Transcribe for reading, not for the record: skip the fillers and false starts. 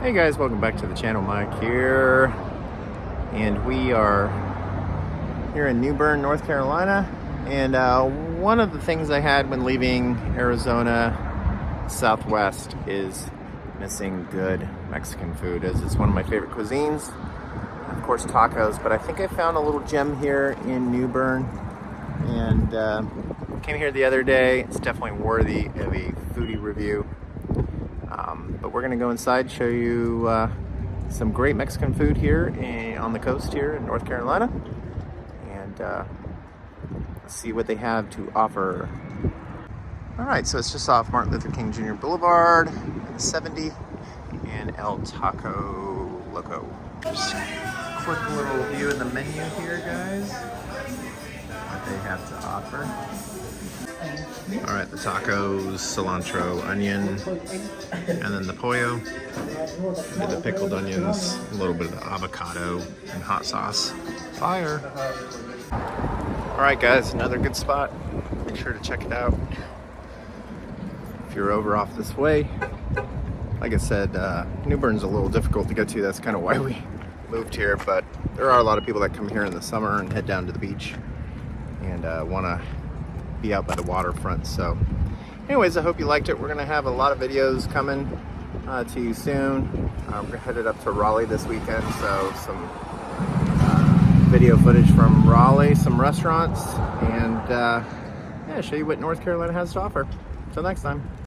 Hey guys, welcome back to the channel. Mike here, and we are here in New Bern, North Carolina. And one of the things I had when leaving Arizona Southwest is missing good Mexican food, as it's one of my favorite cuisines. Of course, tacos, but I think I found a little gem here in New Bern, and came here the other day. It's definitely worthy of a foodie review. But we're gonna go inside, show you some great Mexican food here on the coast here in North Carolina, and see what they have to offer. All right, so it's just off Martin Luther King Jr. Boulevard and 70 and El Taco Loco. Just a quick little view of the menu here, guys, what they have to offer. All right, the tacos, cilantro, onion, and then the pollo, and the pickled onions, a little bit of the avocado and hot sauce. Fire! All right, guys, another good spot. Make sure to check it out if you're over off this way. Like I said, New Bern's a little difficult to get to. That's kind of why we moved here, but there are a lot of people that come here in the summer and head down to the beach and want to be out by the waterfront. So anyways, I hope you liked it. We're gonna have a lot of videos coming to you soon. We're headed up to Raleigh this weekend, so some video footage from Raleigh, some restaurants, and yeah, show you what North Carolina has to offer. Until next time.